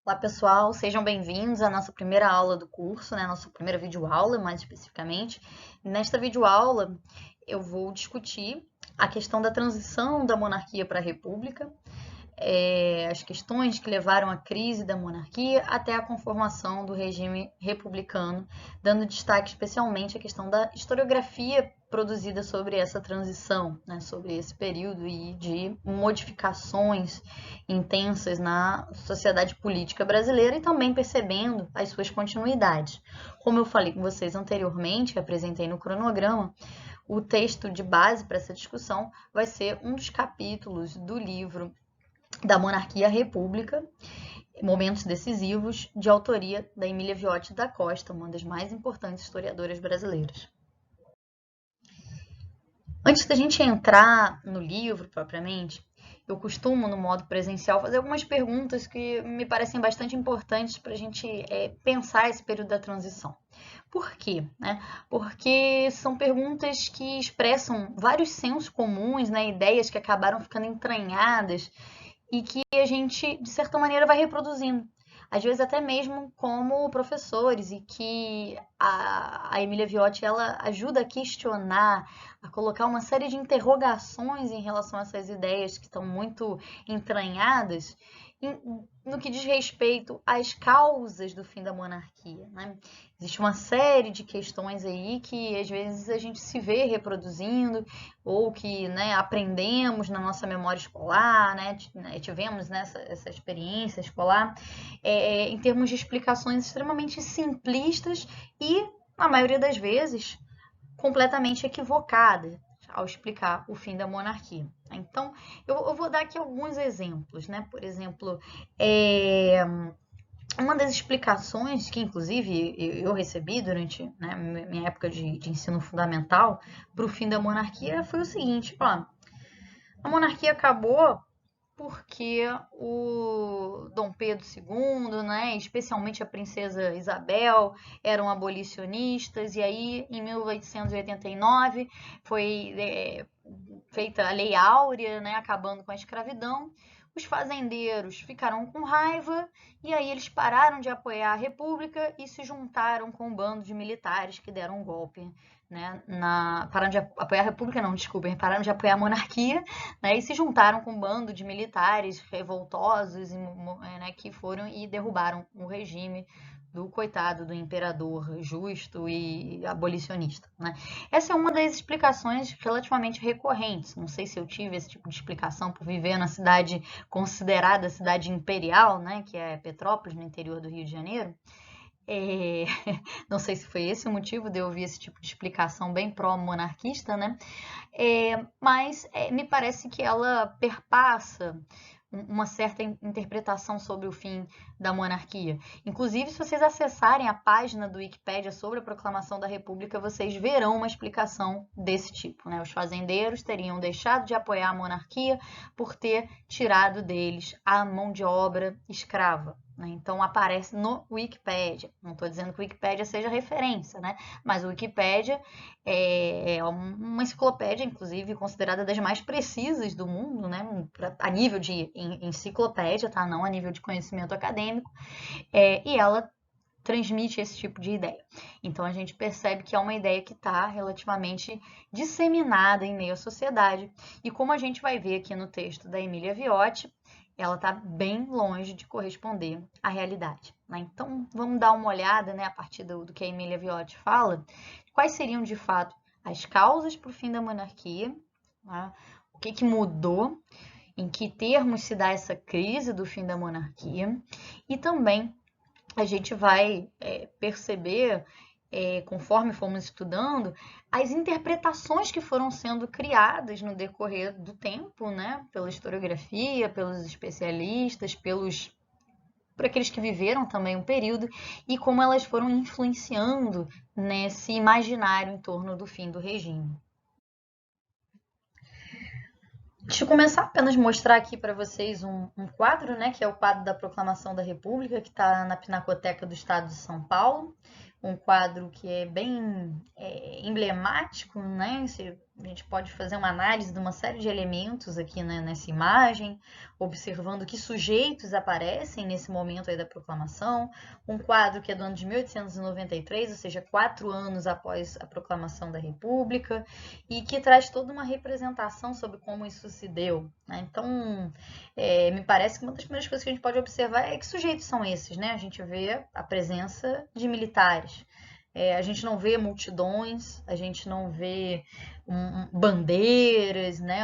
Olá pessoal, sejam bem-vindos à nossa primeira aula do curso, né? Nossa primeira videoaula, mais especificamente. Nesta videoaula eu vou discutir a questão da transição da monarquia para a república, as questões que levaram à crise da monarquia até a conformação do regime republicano, dando destaque especialmente à questão da historiografia produzida sobre essa transição, né, sobre esse período e de modificações intensas na sociedade política brasileira e também percebendo as suas continuidades. Como eu falei com vocês anteriormente, apresentei no cronograma, o texto de base para essa discussão vai ser um dos capítulos do livro da Monarquia à República, Momentos Decisivos, de autoria da Emília Viotti da Costa, uma das mais importantes historiadoras brasileiras. Antes da gente entrar no livro propriamente, eu costumo, no modo presencial, fazer algumas perguntas que me parecem bastante importantes para a gente pensar esse período da transição. Por quê? Porque são perguntas que expressam vários sensos comuns, ideias que acabaram ficando entranhadas e que a gente, de certa maneira, vai reproduzindo. Às vezes até mesmo como professores, e que a Emília Viotti ela ajuda a questionar, a colocar uma série de interrogações em relação a essas ideias que estão muito entranhadas no que diz respeito às causas do fim da monarquia, né? Existe uma série de questões aí que às vezes a gente se vê reproduzindo ou que aprendemos na nossa memória escolar, tivemos essa experiência escolar, em termos de explicações extremamente simplistas e, na maioria das vezes, completamente equivocada ao explicar o fim da monarquia. Então, eu vou dar aqui alguns exemplos, Por exemplo, uma das explicações que, inclusive, eu recebi durante minha época de ensino fundamental para o fim da monarquia foi o seguinte: a monarquia acabou porque o Dom Pedro II, especialmente a princesa Isabel, eram abolicionistas, e aí em 1889 foi feita a Lei Áurea, acabando com a escravidão. Os fazendeiros ficaram com raiva e aí eles pararam de apoiar a República e se juntaram com um bando de militares que deram um golpe, pararam de apoiar a República, não, desculpem, pararam de apoiar a monarquia, e se juntaram com um bando de militares revoltosos que foram e derrubaram o regime do coitado do imperador justo e abolicionista. Essa é uma das explicações relativamente recorrentes. Não sei se eu tive esse tipo de explicação por viver na cidade considerada cidade imperial, que é Petrópolis, no interior do Rio de Janeiro. Não sei se foi esse o motivo de eu ouvir esse tipo de explicação bem pró-monarquista, mas me parece que ela perpassa uma certa interpretação sobre o fim da monarquia. Inclusive, se vocês acessarem a página do Wikipédia sobre a proclamação da República, vocês verão uma explicação desse tipo. Os fazendeiros teriam deixado de apoiar a monarquia por ter tirado deles a mão de obra escrava. Então, aparece no Wikipédia. Não estou dizendo que o Wikipédia seja referência, mas o Wikipédia é uma enciclopédia, inclusive, considerada das mais precisas do mundo, a nível de enciclopédia, tá? Não a nível de conhecimento acadêmico, e ela transmite esse tipo de ideia. Então, a gente percebe que é uma ideia que está relativamente disseminada em meio à sociedade, e como a gente vai ver aqui no texto da Emília Viotti, ela está bem longe de corresponder à realidade. Então, vamos dar uma olhada, a partir do que a Emília Viotti fala, quais seriam, de fato, as causas para o fim da monarquia, o que mudou, em que termos se dá essa crise do fim da monarquia, e também a gente vai perceber, conforme fomos estudando, as interpretações que foram sendo criadas no decorrer do tempo, pela historiografia, pelos especialistas, por aqueles que viveram também um período, e como elas foram influenciando nesse imaginário em torno do fim do regime. Deixa eu começar apenas mostrar aqui para vocês um quadro, que é o quadro da Proclamação da República, que está na Pinacoteca do Estado de São Paulo. um quadro que é bem emblemático, né? A gente pode fazer uma análise de uma série de elementos aqui, né, nessa imagem, observando que sujeitos aparecem nesse momento aí da proclamação. Um quadro que é do ano de 1893, ou seja, 4 anos após a proclamação da República, e que traz toda uma representação sobre como isso se deu, né? Então, me parece que uma das primeiras coisas que a gente pode observar é que sujeitos são esses, né? A gente vê a presença de militares. A gente não vê multidões, a gente não vê bandeiras, né?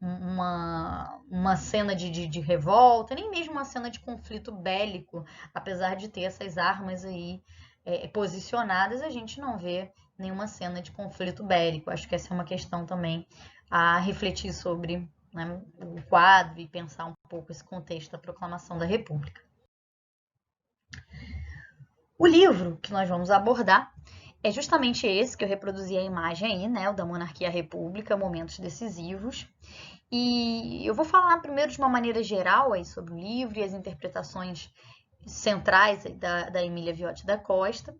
Uma cena de revolta, nem mesmo uma cena de conflito bélico, apesar de ter essas armas aí posicionadas, a gente não vê nenhuma cena de conflito bélico. Acho que essa é uma questão também a refletir sobre, né, o quadro e pensar um pouco esse contexto da proclamação da República. O livro que nós vamos abordar é justamente esse que eu reproduzi a imagem aí, né, o da Monarquia e a República, Momentos Decisivos. E eu vou falar primeiro de uma maneira geral aí sobre o livro e as interpretações centrais da Emília Viotti da Costa,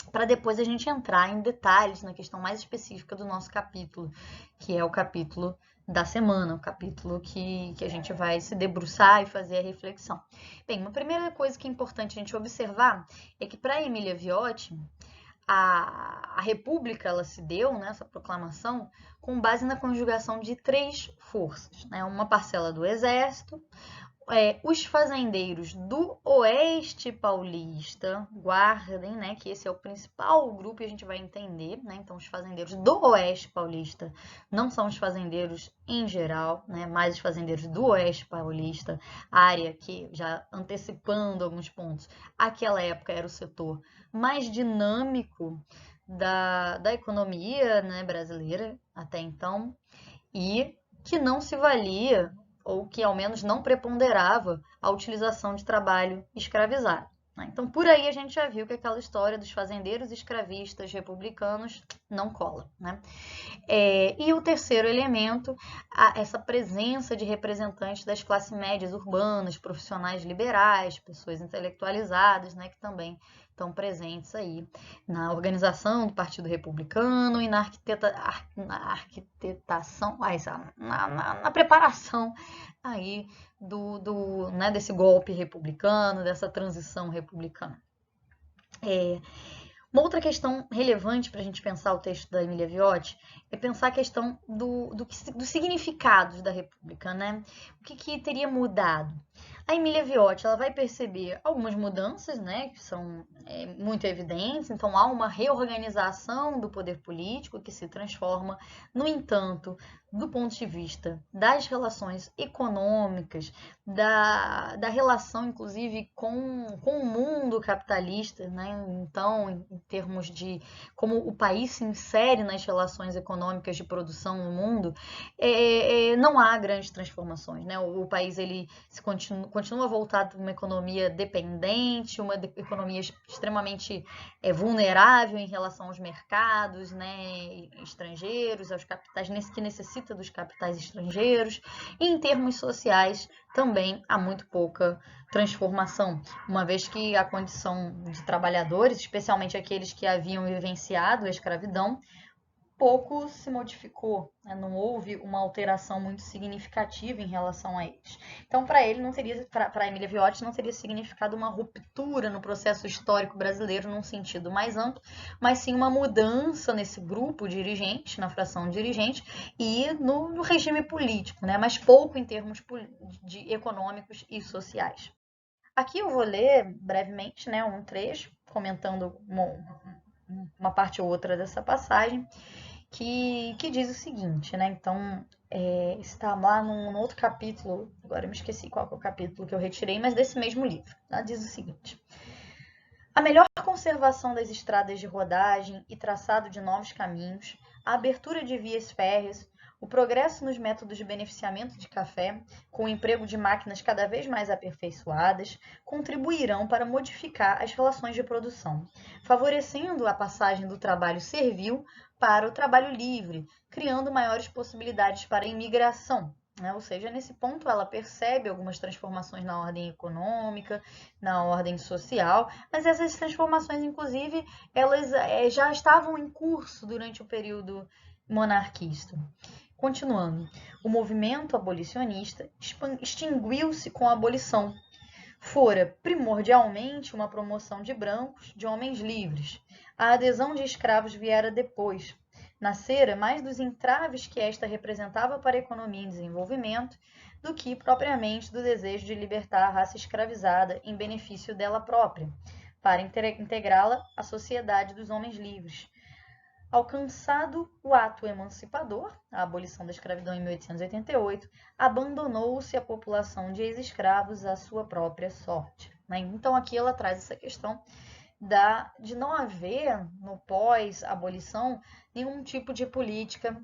para depois a gente entrar em detalhes na questão mais específica do nosso capítulo, que é o capítulo da semana, o capítulo que a gente vai se debruçar e fazer a reflexão. Bem, uma primeira coisa que é importante a gente observar é que para Emília Viotti, a República ela se deu, né, essa proclamação, com base na conjugação de 3 forças, né? Uma parcela do Exército, os fazendeiros do Oeste Paulista, guardem, né, que esse é o principal grupo e a gente vai entender, né? Então, os fazendeiros do Oeste Paulista não são os fazendeiros em geral, né, mas os fazendeiros do Oeste Paulista, área que, já antecipando alguns pontos, aquela época era o setor mais dinâmico da economia, né, brasileira até então, e que não se valia, ou que ao menos não preponderava, a utilização de trabalho escravizado. Então, por aí a gente já viu que aquela história dos fazendeiros escravistas republicanos não cola, né? E o terceiro elemento, essa presença de representantes das classes médias urbanas, profissionais liberais, pessoas intelectualizadas, né, que também estão presentes aí na organização do Partido Republicano e na arquitetação, na preparação aí né, desse golpe republicano, dessa transição republicana. Uma outra questão relevante para a gente pensar o texto da Emília Viotti é pensar a questão dos significados da República, né? O que teria mudado? A Emília Viotti ela vai perceber algumas mudanças, né, que são muito evidentes, então há uma reorganização do poder político que se transforma. No entanto, do ponto de vista das relações econômicas, da relação, inclusive, com o mundo capitalista, né? Então, em termos de como o país se insere nas relações econômicas de produção no mundo, não há grandes transformações, né? O país ele continua voltado para uma economia dependente, uma economia extremamente vulnerável em relação aos mercados, né, estrangeiros, aos capitais que necessita dos capitais estrangeiros. E em termos sociais, também há muito pouca transformação, uma vez que a condição de trabalhadores, especialmente aqueles que haviam vivenciado a escravidão, pouco se modificou, né? Não houve uma alteração muito significativa em relação a eles. Então, para ele, não teria, para Emília Viotti, não teria significado uma ruptura no processo histórico brasileiro num sentido mais amplo, mas sim uma mudança nesse grupo dirigente, na fração dirigente e no regime político, né? Mas pouco em termos de econômicos e sociais. Aqui eu vou ler brevemente, né, um trecho, comentando uma parte ou outra dessa passagem, que diz o seguinte, né? Então, está lá num outro capítulo, agora eu me esqueci qual é o capítulo que eu retirei, mas desse mesmo livro. Tá? Diz o seguinte: a melhor conservação das estradas de rodagem e traçado de novos caminhos, a abertura de vias férreas, o progresso nos métodos de beneficiamento de café, com o emprego de máquinas cada vez mais aperfeiçoadas, contribuirão para modificar as relações de produção, favorecendo a passagem do trabalho servil para o trabalho livre, criando maiores possibilidades para a imigração. né? Ou seja, nesse ponto ela percebe algumas transformações na ordem econômica, na ordem social, mas essas transformações, inclusive, elas já estavam em curso durante o período monarquista. Continuando, o movimento abolicionista extinguiu-se com a abolição. Fora primordialmente uma promoção de brancos, de homens livres. A adesão de escravos viera depois. Nascera mais dos entraves que esta representava para a economia em desenvolvimento do que propriamente do desejo de libertar a raça escravizada em benefício dela própria, para integrá-la à sociedade dos homens livres. Alcançado o ato emancipador, a abolição da escravidão em 1888, abandonou-se a população de ex-escravos à sua própria sorte. Então aqui ela traz essa questão de não haver, no pós-abolição, nenhum tipo de política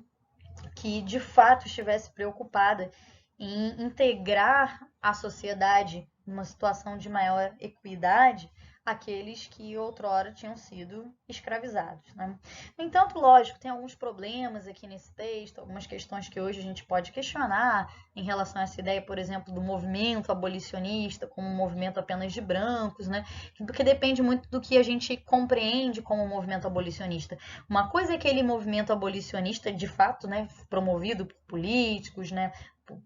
que de fato estivesse preocupada em integrar a sociedade numa situação de maior equidade aqueles que outrora tinham sido escravizados, né? No entanto, lógico, tem alguns problemas aqui nesse texto, algumas questões que hoje a gente pode questionar em relação a essa ideia, por exemplo, do movimento abolicionista como um movimento apenas de brancos, né? Porque depende muito do que a gente compreende como um movimento abolicionista. Uma coisa é aquele movimento abolicionista, de fato, né, promovido por políticos, né,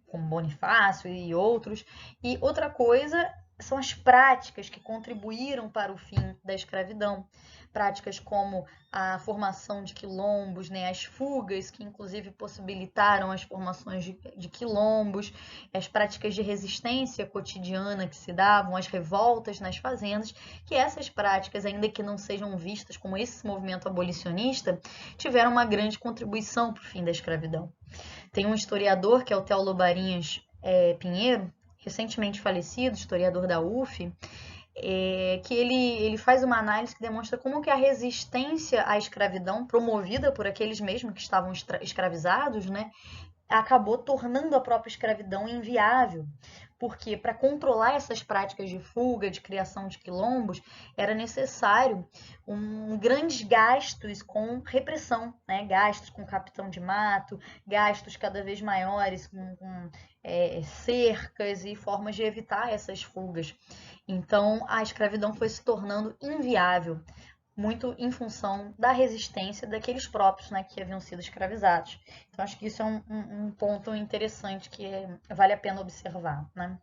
como Bonifácio e outros, e outra coisa são as práticas que contribuíram para o fim da escravidão. Práticas como a formação de quilombos, né, as fugas, que inclusive possibilitaram as formações de quilombos, as práticas de resistência cotidiana que se davam, as revoltas nas fazendas, que essas práticas, ainda que não sejam vistas como esse movimento abolicionista, tiveram uma grande contribuição para o fim da escravidão. Tem um historiador, que é o Teólogo Barinhas Pinheiro, recentemente falecido, historiador da UF, que ele faz uma análise que demonstra como que a resistência à escravidão, promovida por aqueles mesmos que estavam escravizados, né, acabou tornando a própria escravidão inviável, porque para controlar essas práticas de fuga, de criação de quilombos, era necessário grandes gastos com repressão, né? Gastos com capitão de mato, gastos cada vez maiores com cercas e formas de evitar essas fugas. Então, a escravidão foi se tornando inviável, muito em função da resistência daqueles próprios, né, que haviam sido escravizados. Então, acho que isso é um ponto interessante que vale a pena observar, né?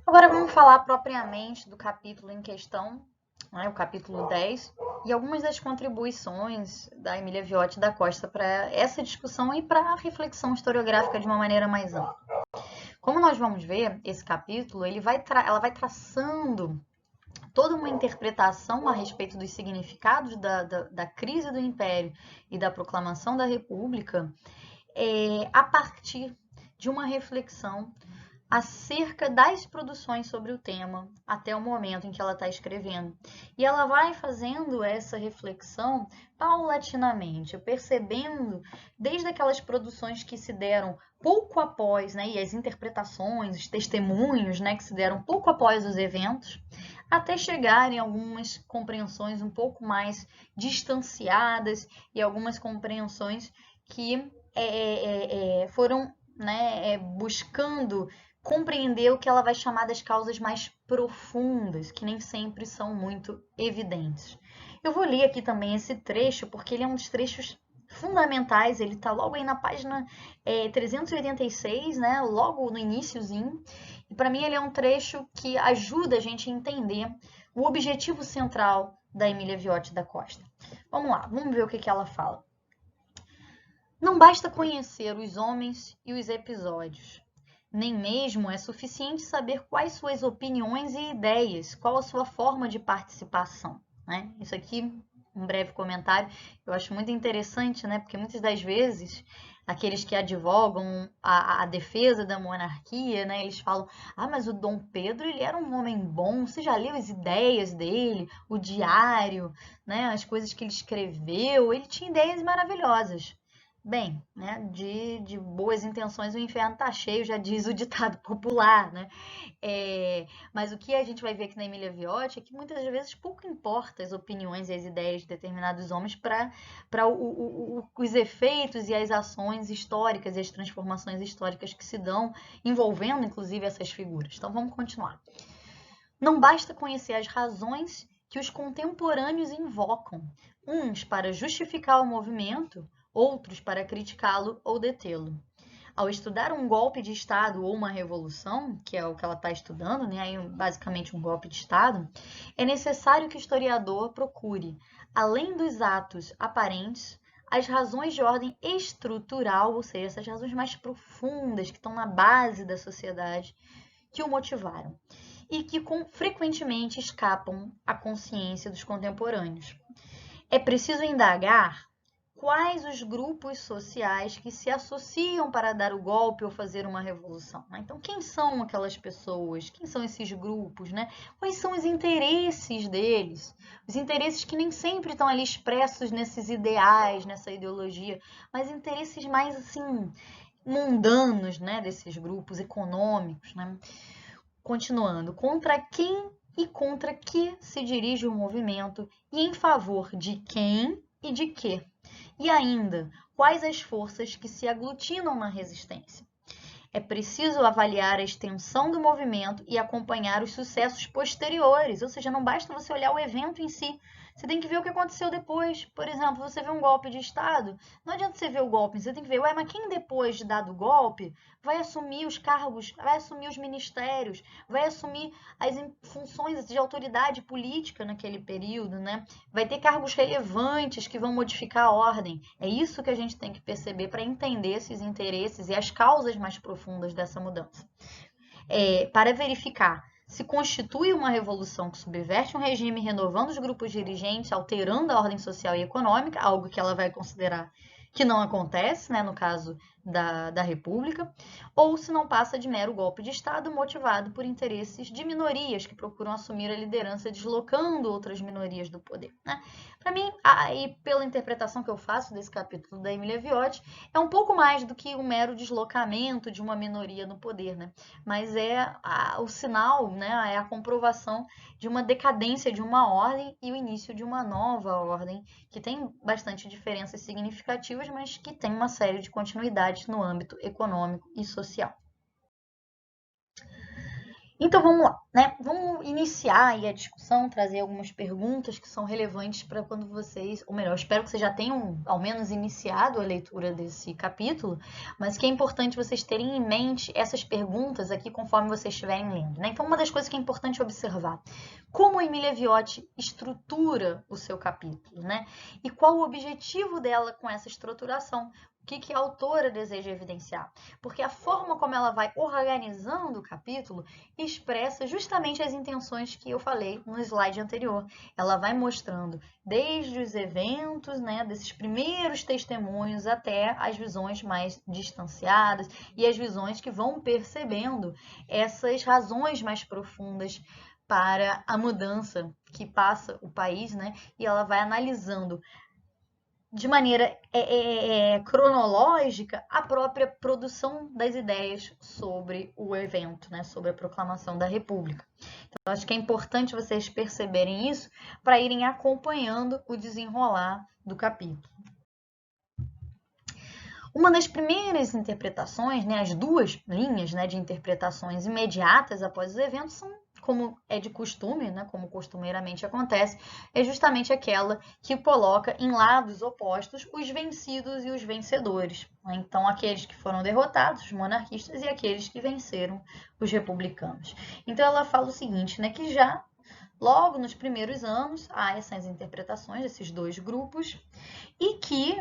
Agora vamos falar propriamente do capítulo em questão, né, o capítulo 10, e algumas das contribuições da Emília Viotti da Costa para essa discussão e para a reflexão historiográfica de uma maneira mais ampla. Como nós vamos ver, esse capítulo ela vai traçando toda uma interpretação a respeito dos significados da crise do Império e da proclamação da República a partir de uma reflexão acerca das produções sobre o tema até o momento em que ela está escrevendo. E ela vai fazendo essa reflexão paulatinamente, percebendo desde aquelas produções que se deram pouco após, né, e as interpretações, os testemunhos, né, que se deram pouco após os eventos, até chegar em algumas compreensões um pouco mais distanciadas e algumas compreensões que foram, né, buscando compreender o que ela vai chamar das causas mais profundas, que nem sempre são muito evidentes. Eu vou ler aqui também esse trecho, porque ele é um dos trechos fundamentais, ele está logo aí na página 386, né, logo no iniciozinho, e para mim ele é um trecho que ajuda a gente a entender o objetivo central da Emília Viotti da Costa. Vamos lá, vamos ver o que ela fala. Não basta conhecer os homens e os episódios. Nem mesmo é suficiente saber quais suas opiniões e ideias, qual a sua forma de participação, né? Isso aqui, um breve comentário, eu acho muito interessante, né? Porque muitas das vezes, aqueles que advogam a defesa da monarquia, né? Eles falam, mas o Dom Pedro, ele era um homem bom, você já leu as ideias dele, o diário, né? As coisas que ele escreveu, ele tinha ideias maravilhosas. Bem, né, de boas intenções o inferno tá cheio, já diz o ditado popular, né? Mas o que a gente vai ver aqui na Emília Viotti é que muitas vezes pouco importa as opiniões e as ideias de determinados homens para os efeitos e as ações históricas e as transformações históricas que se dão envolvendo, inclusive, essas figuras. Então vamos continuar. Não basta conhecer as razões que os contemporâneos invocam, uns para justificar o movimento, outros para criticá-lo ou detê-lo. Ao estudar um golpe de Estado ou uma revolução, que é o que ela está estudando, né, aí basicamente um golpe de Estado, é necessário que o historiador procure, além dos atos aparentes, as razões de ordem estrutural, ou seja, essas razões mais profundas que estão na base da sociedade, que o motivaram e que frequentemente escapam à consciência dos contemporâneos. É preciso indagar quais os grupos sociais que se associam para dar o golpe ou fazer uma revolução. Né? Então, quem são aquelas pessoas? Quem são esses grupos? Né? Quais são os interesses deles? Os interesses que nem sempre estão ali expressos nesses ideais, nessa ideologia, mas interesses mais assim mundanos, né, desses grupos econômicos, né? Continuando, contra quem e contra que se dirige o movimento e em favor de quem e de quê? E ainda, quais as forças que se aglutinam na resistência? É preciso avaliar a extensão do movimento e acompanhar os sucessos posteriores, ou seja, não basta você olhar o evento em si, você tem que ver o que aconteceu depois. Por exemplo, você vê um golpe de Estado, não adianta você ver o golpe, você tem que ver, ué, mas quem depois de dado o golpe vai assumir os cargos, vai assumir os ministérios, vai assumir as funções de autoridade política naquele período, né? Vai ter cargos relevantes que vão modificar a ordem. É isso que a gente tem que perceber para entender esses interesses e as causas mais profundas dessa mudança. Para verificar se constitui uma revolução que subverte um regime, renovando os grupos dirigentes, alterando a ordem social e econômica, algo que ela vai considerar que não acontece, né, no caso da República, ou se não passa de mero golpe de Estado motivado por interesses de minorias que procuram assumir a liderança deslocando outras minorias do poder. Né? Para mim, e pela interpretação que eu faço desse capítulo da Emília Viotti, é um pouco mais do que um mero deslocamento de uma minoria no poder, né? Mas é o sinal, né, é a comprovação de uma decadência de uma ordem e o início de uma nova ordem, que tem bastante diferenças significativas, mas que tem uma série de continuidades no âmbito econômico e social. Então vamos lá, né? Vamos iniciar aí a discussão, trazer algumas perguntas que são relevantes para quando vocês, ou melhor, espero que vocês já tenham ao menos iniciado a leitura desse capítulo, mas que é importante vocês terem em mente essas perguntas aqui conforme vocês estiverem lendo, né? Então uma das coisas que é importante observar, como a Emília Viotti estrutura o seu capítulo, né? E qual o objetivo dela com essa estruturação? O que a autora deseja evidenciar? Porque a forma como ela vai organizando o capítulo expressa justamente as intenções que eu falei no slide anterior. Ela vai mostrando desde os eventos, né, desses primeiros testemunhos até as visões mais distanciadas e as visões que vão percebendo essas razões mais profundas para a mudança que passa o país, né? E ela vai analisando de maneira cronológica a própria produção das ideias sobre o evento, né, sobre a proclamação da República. Então, acho que é importante vocês perceberem isso para irem acompanhando o desenrolar do capítulo. Uma das primeiras interpretações, né, as duas linhas, né, de interpretações imediatas após os eventos são, como é de costume, né, como costumeiramente acontece, é justamente aquela que coloca em lados opostos os vencidos e os vencedores. Né? Então, aqueles que foram derrotados, os monarquistas, e aqueles que venceram, os republicanos. Então, ela fala o seguinte, né, que já logo nos primeiros anos há essas interpretações desses dois grupos e que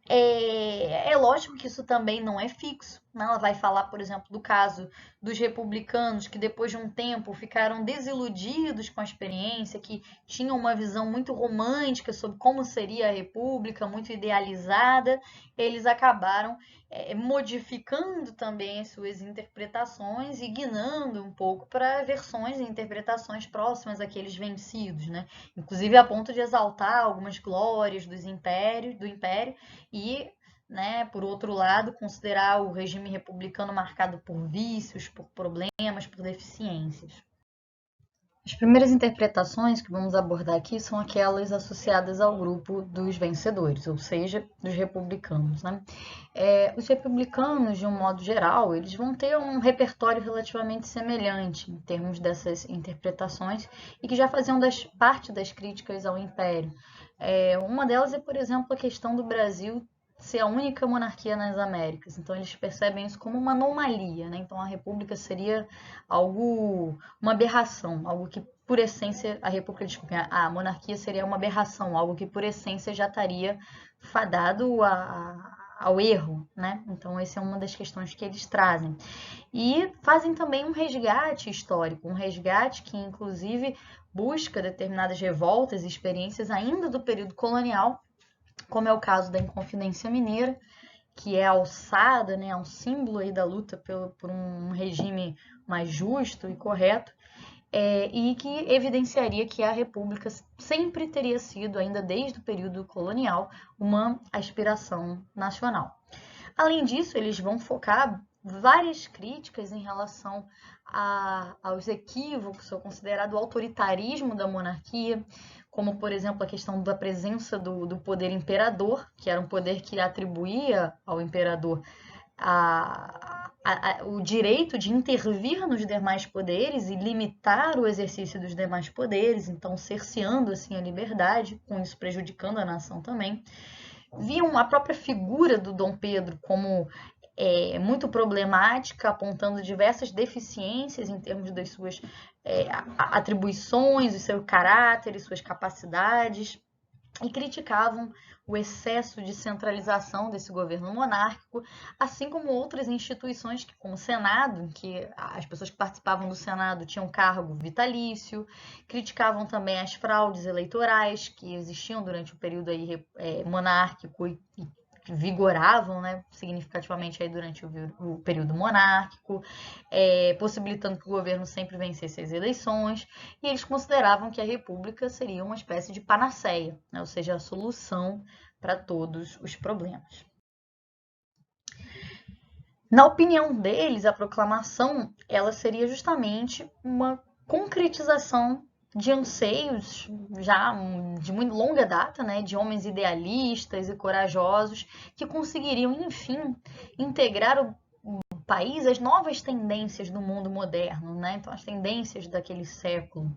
é lógico que isso também não é fixo. Né? Ela vai falar, por exemplo, do caso dos republicanos que depois de um tempo ficaram desiludidos com a experiência, que tinham uma visão muito romântica sobre como seria a república, muito idealizada. Eles acabaram modificando também as suas interpretações e guinando um pouco para versões e interpretações próximas àqueles vencidos, né? Inclusive a ponto de exaltar algumas glórias do império e né, por outro lado, considerar o regime republicano marcado por vícios, por problemas, por deficiências. As primeiras interpretações que vamos abordar aqui são aquelas associadas ao grupo dos vencedores, ou seja, dos republicanos, né? Os republicanos, de um modo geral, eles vão ter um repertório relativamente semelhante em termos dessas interpretações e que já faziam parte das críticas ao Império. Uma delas é, por exemplo, a questão do Brasil ser a única monarquia nas Américas. Então, eles percebem isso como uma anomalia, né? Então, a República seria uma aberração, algo que, por essência, a monarquia seria uma aberração, algo que, por essência, já estaria fadado ao erro, né? Então, essa é uma das questões que eles trazem. E fazem também um resgate histórico, um resgate que, inclusive, busca determinadas revoltas e experiências ainda do período colonial, como é o caso da Inconfidência Mineira, que é alçada, né, é um símbolo aí da luta por um regime mais justo e correto, e que evidenciaria que a República sempre teria sido, ainda desde o período colonial, uma aspiração nacional. Além disso, eles vão focar várias críticas em relação aos equívocos, ou considerado autoritarismo da monarquia, como, por exemplo, a questão da presença do poder imperador, que era um poder que atribuía ao imperador o direito de intervir nos demais poderes e limitar o exercício dos demais poderes, então cerceando assim a liberdade, com isso prejudicando a nação também. Viam a própria figura do Dom Pedro como muito problemática, apontando diversas deficiências em termos das suas atribuições, o seu caráter e suas capacidades, e criticavam o excesso de centralização desse governo monárquico, assim como outras instituições, como o Senado, em que as pessoas que participavam do Senado tinham cargo vitalício, criticavam também as fraudes eleitorais que existiam durante o período aí, monárquico e vigoravam, né, significativamente aí durante o período monárquico, possibilitando que o governo sempre vencesse as eleições, e eles consideravam que a república seria uma espécie de panaceia, né, ou seja, a solução para todos os problemas. Na opinião deles, a proclamação ela seria justamente uma concretização de anseios já de muito longa data, né, de homens idealistas e corajosos que conseguiriam, enfim, integrar o país às novas tendências do mundo moderno, né? Então, as tendências daquele século.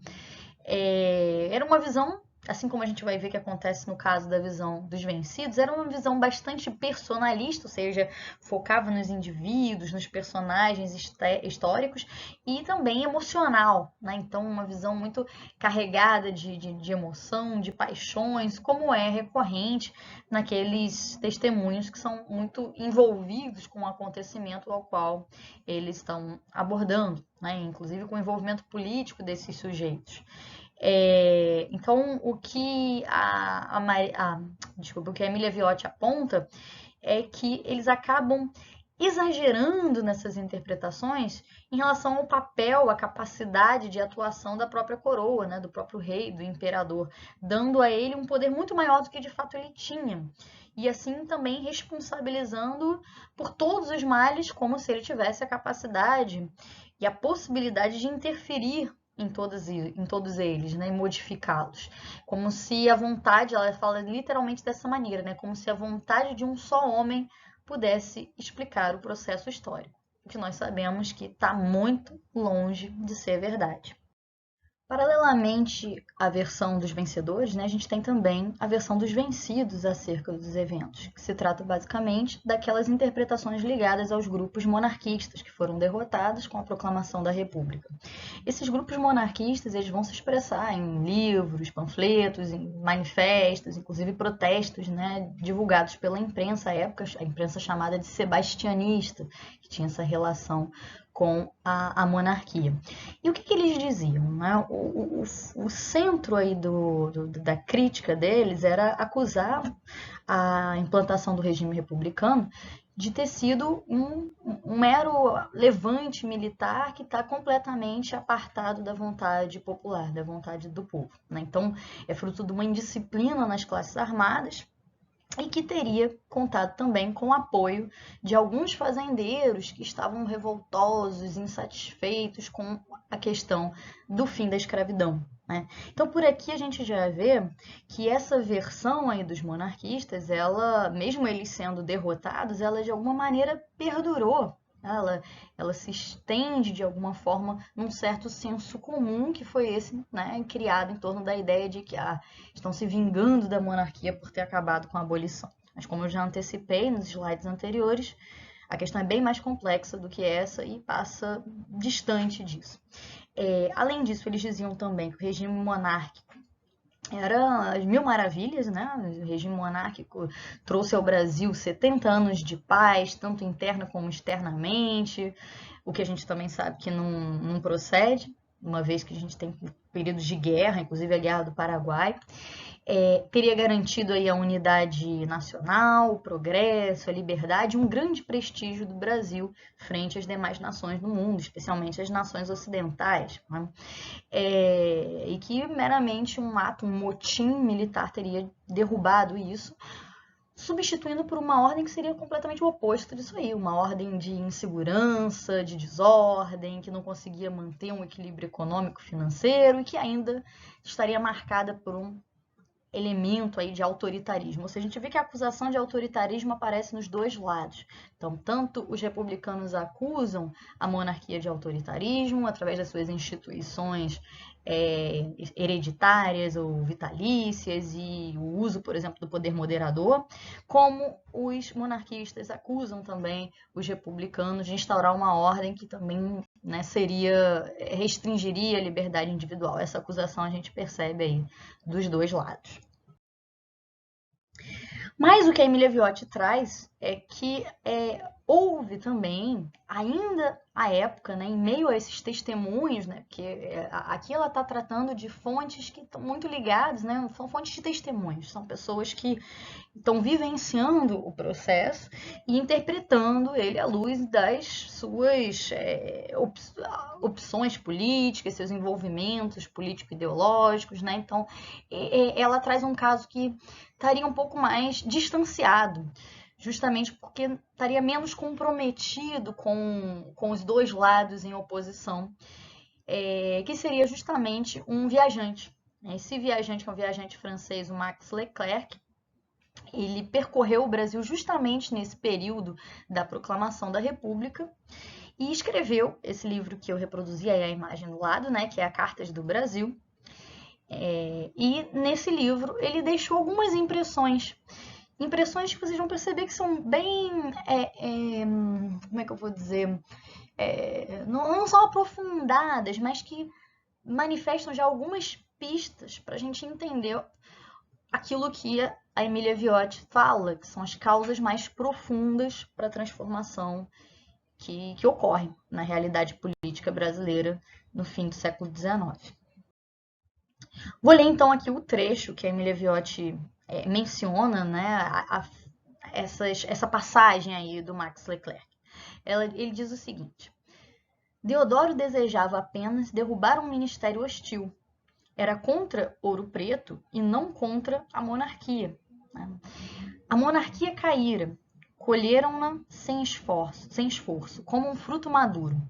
Era uma visão, assim como a gente vai ver que acontece no caso da visão dos vencidos, era uma visão bastante personalista, ou seja, focava nos indivíduos, nos personagens históricos e também emocional, né? Então, uma visão muito carregada de emoção, de paixões, como é recorrente naqueles testemunhos que são muito envolvidos com o acontecimento ao qual eles estão abordando, né? Inclusive com o envolvimento político desses sujeitos. Então, o que o que a Emília Viotti aponta é que eles acabam exagerando nessas interpretações em relação ao papel, à capacidade de atuação da própria coroa, né, do próprio rei, do imperador, dando a ele um poder muito maior do que de fato ele tinha. E assim também responsabilizando por todos os males, como se ele tivesse a capacidade e a possibilidade de interferir em todos eles, né, e modificá-los. Como se a vontade, ela fala literalmente dessa maneira, né, como se a vontade de um só homem pudesse explicar o processo histórico, o que nós sabemos que está muito longe de ser verdade. Paralelamente à versão dos vencedores, né, a gente tem também a versão dos vencidos acerca dos eventos, que se trata basicamente daquelas interpretações ligadas aos grupos monarquistas que foram derrotados com a proclamação da República. Esses grupos monarquistas eles vão se expressar em livros, panfletos, em manifestos, inclusive protestos, né, divulgados pela imprensa à época, a imprensa chamada de sebastianista, que tinha essa relação com a monarquia. E o que eles diziam? Né? O centro aí da crítica deles era acusar a implantação do regime republicano de ter sido um mero levante militar que está completamente apartado da vontade popular, da vontade do povo. Né? Então, é fruto de uma indisciplina nas classes armadas e que teria contado também com o apoio de alguns fazendeiros que estavam revoltosos, insatisfeitos com a questão do fim da escravidão. Né? Então, por aqui a gente já vê que essa versão aí dos monarquistas, ela, mesmo eles sendo derrotados, ela de alguma maneira perdurou. Ela se estende de alguma forma num certo senso comum que foi esse, né, criado em torno da ideia de que estão se vingando da monarquia por ter acabado com a abolição. Mas como eu já antecipei nos slides anteriores, a questão é bem mais complexa do que essa e passa distante disso. Além disso, eles diziam também que o regime monárquico era as mil maravilhas, né? O regime monárquico trouxe ao Brasil 70 anos de paz, tanto interna como externamente, o que a gente também sabe que não procede, uma vez que a gente tem períodos de guerra, inclusive a Guerra do Paraguai. Teria garantido aí a unidade nacional, o progresso, a liberdade, um grande prestígio do Brasil frente às demais nações do mundo, especialmente as nações ocidentais, né? E que meramente um ato, um motim militar teria derrubado isso, substituindo por uma ordem que seria completamente o oposto disso aí, uma ordem de insegurança, de desordem, que não conseguia manter um equilíbrio econômico-financeiro e que ainda estaria marcada por um elemento aí de autoritarismo. Ou seja, a gente vê que a acusação de autoritarismo aparece nos dois lados. Então, tanto os republicanos acusam a monarquia de autoritarismo através das suas instituições hereditárias ou vitalícias e o uso, por exemplo, do poder moderador, como os monarquistas acusam também os republicanos de instaurar uma ordem que também, né, restringiria a liberdade individual. Essa acusação a gente percebe aí dos dois lados. Mas o que a Emília Viotti traz é que houve também, ainda à época, né, em meio a esses testemunhos, né, porque aqui ela está tratando de fontes que estão muito ligadas, né, são fontes de testemunhos, são pessoas que estão vivenciando o processo e interpretando ele à luz das suas opções políticas, seus envolvimentos político-ideológicos, né? Então, ela traz um caso que estaria um pouco mais distanciado, justamente porque estaria menos comprometido com os dois lados em oposição, que seria justamente um viajante. Esse viajante, que é um viajante francês, o Max Leclerc, ele percorreu o Brasil justamente nesse período da proclamação da República e escreveu esse livro que eu reproduzi aí a imagem do lado, né, que é a Cartas do Brasil. E nesse livro ele deixou algumas impressões que vocês vão perceber que são bem, como é que eu vou dizer, não são aprofundadas, mas que manifestam já algumas pistas para a gente entender aquilo que a Emília Viotti fala, que são as causas mais profundas para a transformação que ocorre na realidade política brasileira no fim do século XIX. Vou ler então aqui o trecho que a Emília Viotti menciona, né, essa passagem aí do Max Leclerc. Ele diz o seguinte: Deodoro desejava apenas derrubar um ministério hostil. Era contra Ouro Preto e não contra a monarquia. A monarquia caíra, colheram-na sem esforço, como um fruto maduro.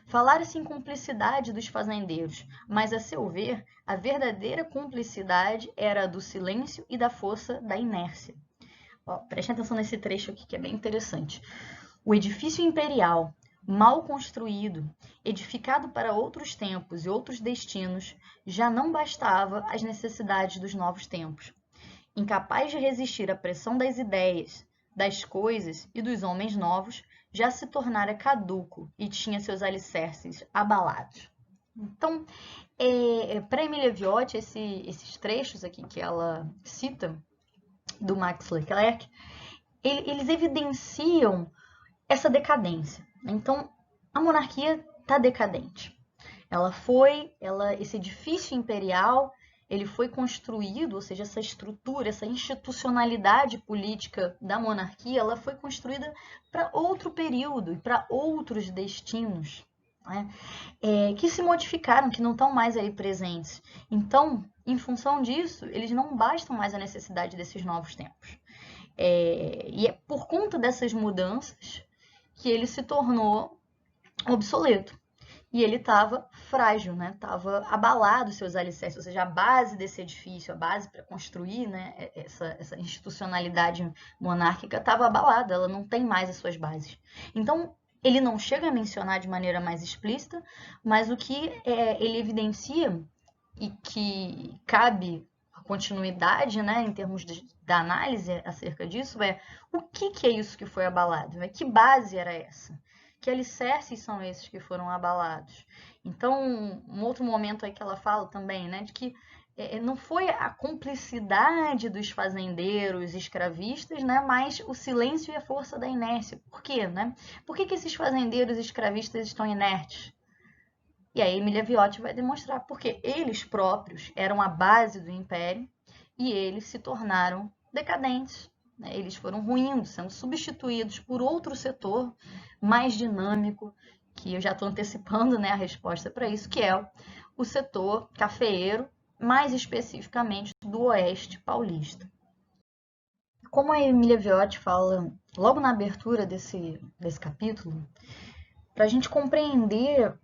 Falara-se em cumplicidade dos fazendeiros, mas, a seu ver, a verdadeira cumplicidade era a do silêncio e da força da inércia. Prestem atenção nesse trecho aqui, que é bem interessante. O edifício imperial, mal construído, edificado para outros tempos e outros destinos, já não bastava às necessidades dos novos tempos. Incapaz de resistir à pressão das ideias, das coisas e dos homens novos, já se tornara caduco e tinha seus alicerces abalados. Então, para Emília Viotti, esses trechos aqui que ela cita do Max Leclerc, eles evidenciam essa decadência. Então, a monarquia está decadente. Esse edifício imperial, ele foi construído, ou seja, essa estrutura, essa institucionalidade política da monarquia, ela foi construída para outro período e para outros destinos, né? Que se modificaram, que não estão mais aí presentes. Então, em função disso, eles não bastam mais a necessidade desses novos tempos. E é por conta dessas mudanças que ele se tornou obsoleto. E ele estava frágil, né? Estava abalado os seus alicerces, ou seja, a base desse edifício, a base para construir, né, essa institucionalidade monárquica estava abalada, ela não tem mais as suas bases. Então, ele não chega a mencionar de maneira mais explícita, mas o que ele evidencia e que cabe a continuidade, né, em termos da análise acerca disso, é o que é isso que foi abalado? Que base era essa? Que alicerces são esses que foram abalados? Então, um outro momento aí que ela fala também, né, de que não foi a cumplicidade dos fazendeiros escravistas, né, mas o silêncio e a força da inércia. Por quê, né? Por que esses fazendeiros escravistas estão inertes? E aí Emília Viotti vai demonstrar porque eles próprios eram a base do império e eles se tornaram decadentes. Eles foram ruindo, sendo substituídos por outro setor mais dinâmico, que eu já estou antecipando, né, a resposta para isso, que é o setor cafeeiro, mais especificamente do Oeste paulista. Como a Emília Viotti fala logo na abertura desse capítulo, para a gente compreender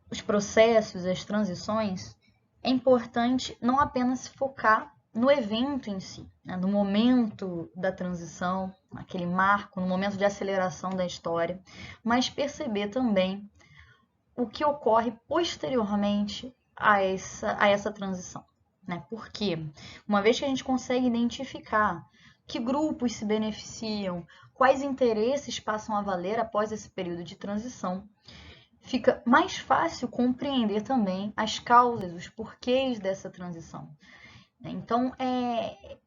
os processos, as transições, é importante não apenas focar no evento em si, né, no momento da transição, aquele marco, no momento de aceleração da história, mas perceber também o que ocorre posteriormente a essa transição. Né? Porque, uma vez que a gente consegue identificar que grupos se beneficiam, quais interesses passam a valer após esse período de transição, fica mais fácil compreender também as causas, os porquês dessa transição. Então,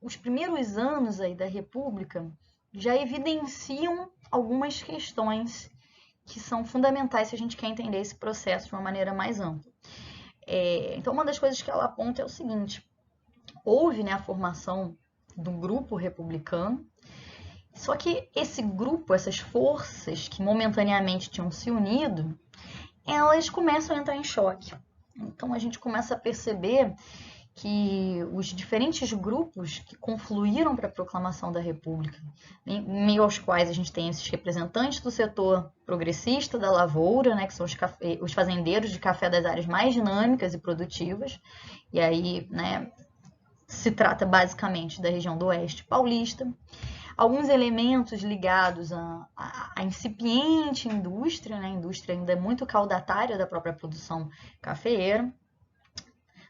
os primeiros anos aí da República já evidenciam algumas questões que são fundamentais se a gente quer entender esse processo de uma maneira mais ampla. Então, uma das coisas que ela aponta é o seguinte: houve, né, a formação de um grupo republicano, só que esse grupo, essas forças que momentaneamente tinham se unido, elas começam a entrar em choque. Então a gente começa a perceber que os diferentes grupos que confluíram para a proclamação da República, em meio aos quais a gente tem esses representantes do setor progressista da lavoura, né, que são os fazendeiros de café das áreas mais dinâmicas e produtivas, e aí, né, se trata basicamente da região do Oeste paulista, alguns elementos ligados à incipiente indústria, né? A indústria ainda é muito caudatária da própria produção cafeeira,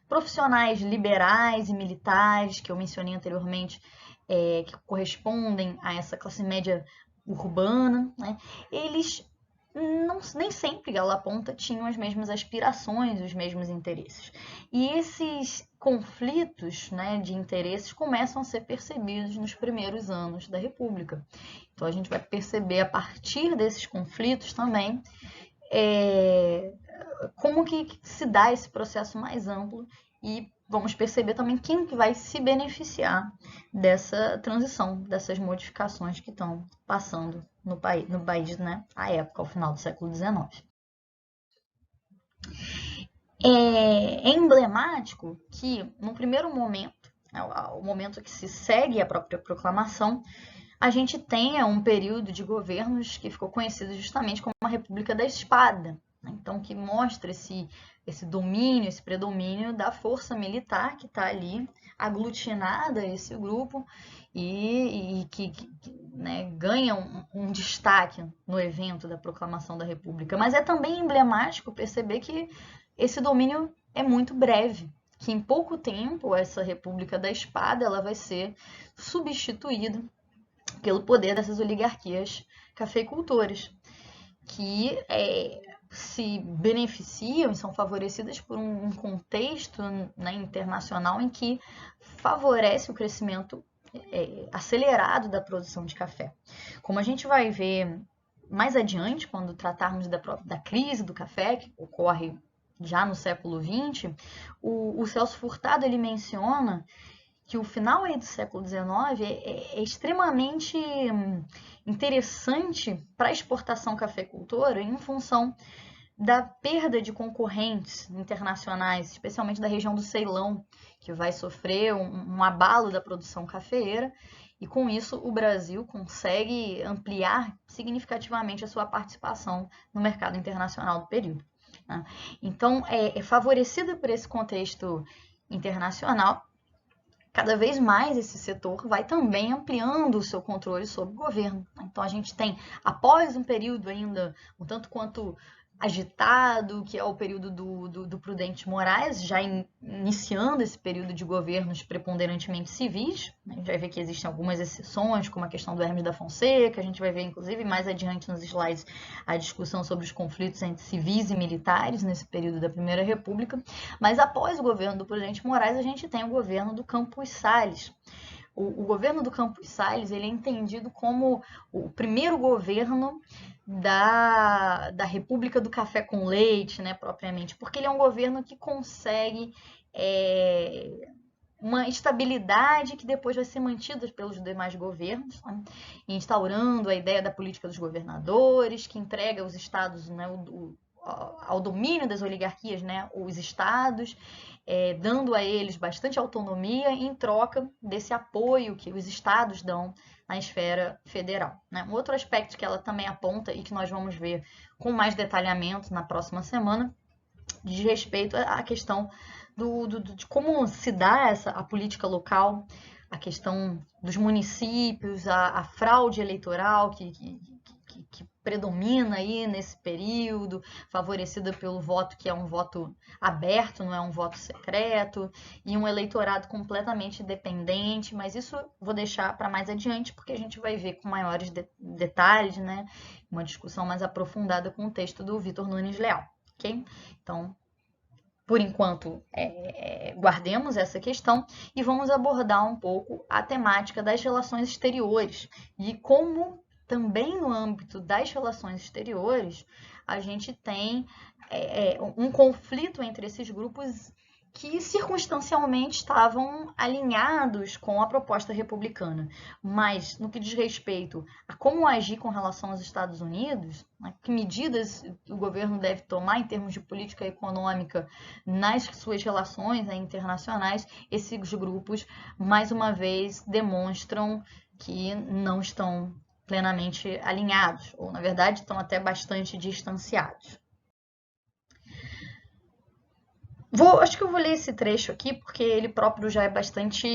profissionais liberais e militares, que eu mencionei anteriormente, que correspondem a essa classe média urbana, né? Eles nem sempre, ela aponta, tinham as mesmas aspirações, os mesmos interesses. E esses conflitos, né, de interesses começam a ser percebidos nos primeiros anos da República. Então a gente vai perceber a partir desses conflitos também como que se dá esse processo mais amplo e vamos perceber também quem que vai se beneficiar dessa transição, dessas modificações que estão passando no país, né, à época, ao final do século XIX. É emblemático que, no primeiro momento, o momento que se segue a própria proclamação, a gente tenha um período de governos que ficou conhecido justamente como a República da Espada. Então, que mostra esse domínio, esse predomínio da força militar que está ali aglutinada a esse grupo e que né, ganha um destaque no evento da proclamação da República. Mas é também emblemático perceber que esse domínio é muito breve, que em pouco tempo essa República da Espada ela vai ser substituída pelo poder dessas oligarquias cafeicultoras, que se beneficiam e são favorecidas por um contexto, né, internacional em que favorece o crescimento acelerado da produção de café. Como a gente vai ver mais adiante, quando tratarmos da crise do café, que ocorre já no século XX, o Celso Furtado ele menciona que o final aí do século XIX é extremamente interessante para a exportação cafeicultora em função da perda de concorrentes internacionais, especialmente da região do Ceilão, que vai sofrer um abalo da produção cafeeira, e com isso o Brasil consegue ampliar significativamente a sua participação no mercado internacional do período, né? Então, favorecida por esse contexto internacional, cada vez mais esse setor vai também ampliando o seu controle sobre o governo. Então, a gente tem, após um período ainda um tanto quanto agitado, que é o período do Prudente Moraes, já iniciando esse período de governos preponderantemente civis, né? A gente vai ver que existem algumas exceções, como a questão do Hermes da Fonseca, a gente vai ver, inclusive, mais adiante nos slides, a discussão sobre os conflitos entre civis e militares nesse período da Primeira República, mas após o governo do Prudente Moraes, a gente tem o governo do Campos Salles. O governo do Campos Salles, ele é entendido como o primeiro governo da República do Café com Leite, né, propriamente, porque ele é um governo que consegue uma estabilidade que depois vai ser mantida pelos demais governos, né, instaurando a ideia da política dos governadores, que entrega os estados, né, ao domínio das oligarquias, né, os estados, dando a eles bastante autonomia em troca desse apoio que os estados dão na esfera federal, né? Um outro aspecto que ela também aponta e que nós vamos ver com mais detalhamento na próxima semana diz respeito à questão de como se dá a política local, a questão dos municípios, a fraude eleitoral que predomina aí nesse período, favorecida pelo voto que é um voto aberto, não é um voto secreto, e um eleitorado completamente dependente, mas isso vou deixar para mais adiante, porque a gente vai ver com maiores detalhes, né, uma discussão mais aprofundada com o texto do Vitor Nunes Leal, ok? Então, por enquanto, guardemos essa questão e vamos abordar um pouco a temática das relações exteriores e como também no âmbito das relações exteriores a gente tem um conflito entre esses grupos que circunstancialmente estavam alinhados com a proposta republicana, mas no que diz respeito a como agir com relação aos Estados Unidos, né, que medidas o governo deve tomar em termos de política econômica nas suas relações, né, internacionais, esses grupos, mais uma vez, demonstram que não estão plenamente alinhados, ou na verdade estão até bastante distanciados. Acho que eu vou ler esse trecho aqui, porque ele próprio já é bastante...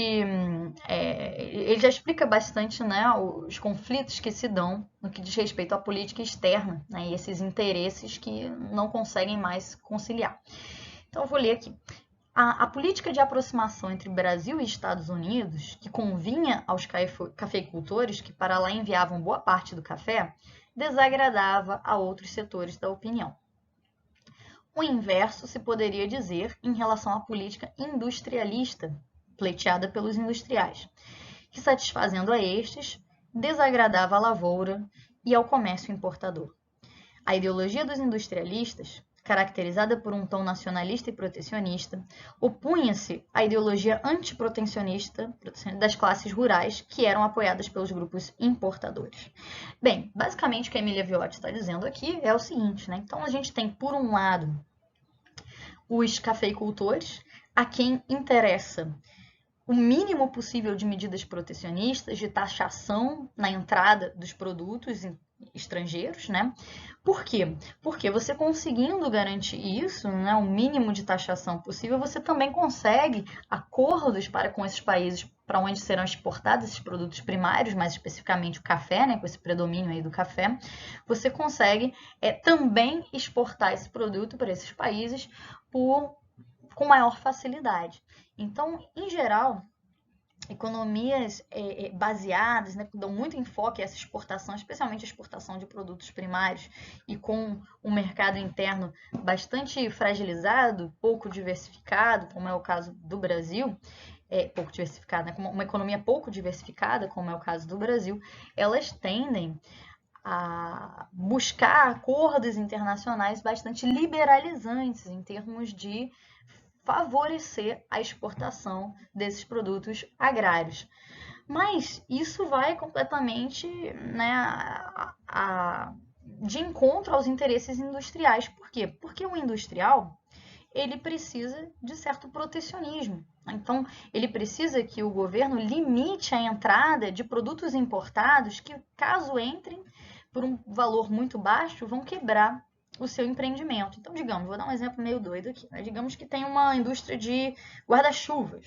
ele já explica bastante, né, os conflitos que se dão no que diz respeito à política externa, né, e esses interesses que não conseguem mais conciliar. Então, eu vou ler aqui. A política de aproximação entre Brasil e Estados Unidos, que convinha aos cafeicultores que para lá enviavam boa parte do café, desagradava a outros setores da opinião. O inverso se poderia dizer em relação à política industrialista, pleiteada pelos industriais, que, satisfazendo a estes, desagradava à lavoura e ao comércio importador. A ideologia dos industrialistas, caracterizada por um tom nacionalista e protecionista, opunha-se à ideologia antiprotecionista das classes rurais, que eram apoiadas pelos grupos importadores. Bem, basicamente o que a Emília Viotti está dizendo aqui é o seguinte, né? Então a gente tem, por um lado, os cafeicultores, a quem interessa o mínimo possível de medidas protecionistas, de taxação na entrada dos produtos estrangeiros, né? Por quê? Porque você conseguindo garantir isso, né, o mínimo de taxação possível, você também consegue acordos com esses países para onde serão exportados esses produtos primários, mais especificamente o café, né, com esse predomínio aí do café, você consegue também exportar esse produto para esses países com maior facilidade. Então, em geral, economias baseadas, né, que dão muito enfoque a essa exportação, especialmente a exportação de produtos primários, e com um mercado interno bastante fragilizado, pouco diversificado, como é o caso do Brasil, pouco diversificado, né, uma economia pouco diversificada, como é o caso do Brasil, elas tendem a buscar acordos internacionais bastante liberalizantes em termos de favorecer a exportação desses produtos agrários. Mas isso vai completamente, né, de encontro aos interesses industriais. Por quê? Porque o industrial, ele precisa de certo protecionismo. Então, ele precisa que o governo limite a entrada de produtos importados que, caso entrem por um valor muito baixo, vão quebrar o seu empreendimento. Então, digamos, vou dar um exemplo meio doido aqui, né? Digamos que tem uma indústria de guarda-chuvas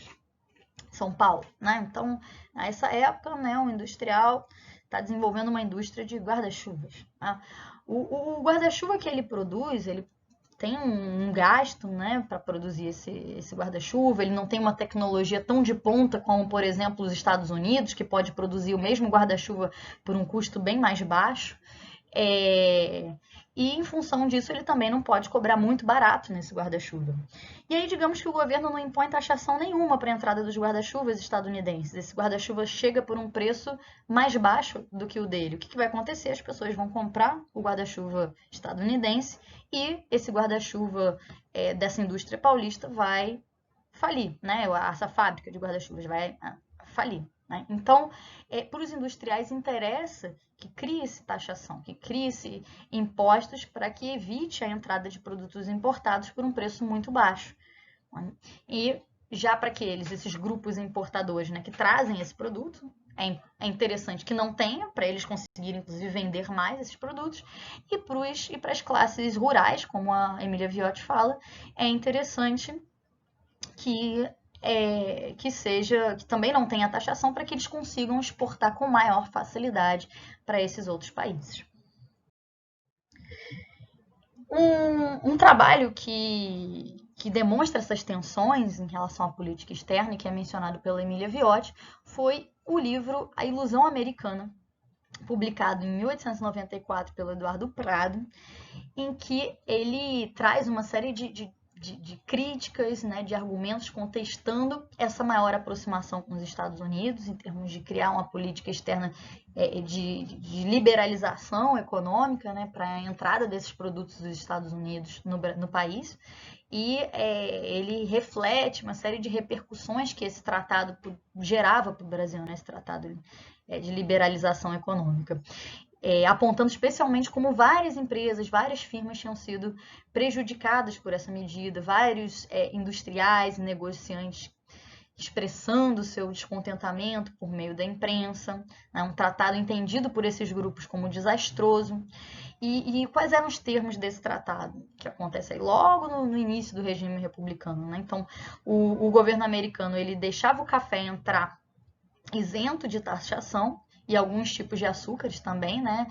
em São Paulo, né? Então, nessa época, né, um industrial está desenvolvendo uma indústria de guarda-chuvas. Tá? O guarda-chuva que ele produz, ele tem um gasto, né, para produzir esse guarda-chuva, ele não tem uma tecnologia tão de ponta como, por exemplo, os Estados Unidos, que pode produzir o mesmo guarda-chuva por um custo bem mais baixo. E em função disso, ele também não pode cobrar muito barato nesse guarda-chuva. E aí, digamos que o governo não impõe taxação nenhuma para a entrada dos guarda-chuvas estadunidenses. Esse guarda-chuva chega por um preço mais baixo do que o dele. O que vai acontecer? As pessoas vão comprar o guarda-chuva estadunidense e esse guarda-chuva dessa indústria paulista vai falir, né? Essa fábrica de guarda-chuvas vai falir. Né? Então, para os industriais interessa que crie-se taxação, que crie-se impostos para que evite a entrada de produtos importados por um preço muito baixo. E já para esses grupos importadores, né, que trazem esse produto, é interessante que não tenha, para eles conseguirem, inclusive, vender mais esses produtos. E para as classes rurais, como a Emília Viotti fala, é interessante que também não tenha taxação para que eles consigam exportar com maior facilidade para esses outros países. Um trabalho que demonstra essas tensões em relação à política externa, e que é mencionado pela Emília Viotti, foi o livro A Ilusão Americana, publicado em 1894 pelo Eduardo Prado, em que ele traz uma série de críticas, né, de argumentos contestando essa maior aproximação com os Estados Unidos, em termos de criar uma política externa de liberalização econômica, né, para a entrada desses produtos dos Estados Unidos no país. E ele reflete uma série de repercussões que esse tratado gerava para o Brasil, né, esse tratado de liberalização econômica. Apontando especialmente como várias empresas, várias firmas tinham sido prejudicadas por essa medida, vários industriais e negociantes expressando seu descontentamento por meio da imprensa, né? Um tratado entendido por esses grupos como desastroso. E quais eram os termos desse tratado? Que acontece aí logo no início do regime republicano. Né? Então, o governo americano ele deixava o café entrar isento de taxação, e alguns tipos de açúcares também, né,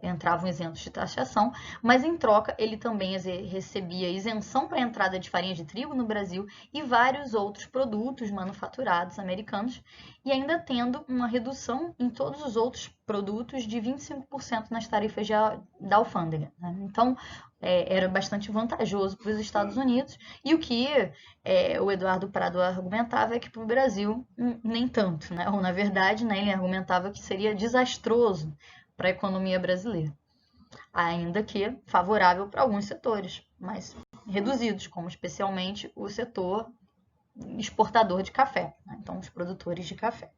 entravam isentos de taxação, mas em troca ele também recebia isenção para a entrada de farinha de trigo no Brasil e vários outros produtos manufaturados americanos, e ainda tendo uma redução em todos os outros produtos de 25% nas tarifas da alfândega. Né? Então, era bastante vantajoso para os Estados Unidos, e o que o Eduardo Prado argumentava é que para o Brasil nem tanto, né? Ou na verdade, né, ele argumentava que seria desastroso para a economia brasileira, ainda que favorável para alguns setores, mas reduzidos, como especialmente o setor exportador de café, né? Então os produtores de café.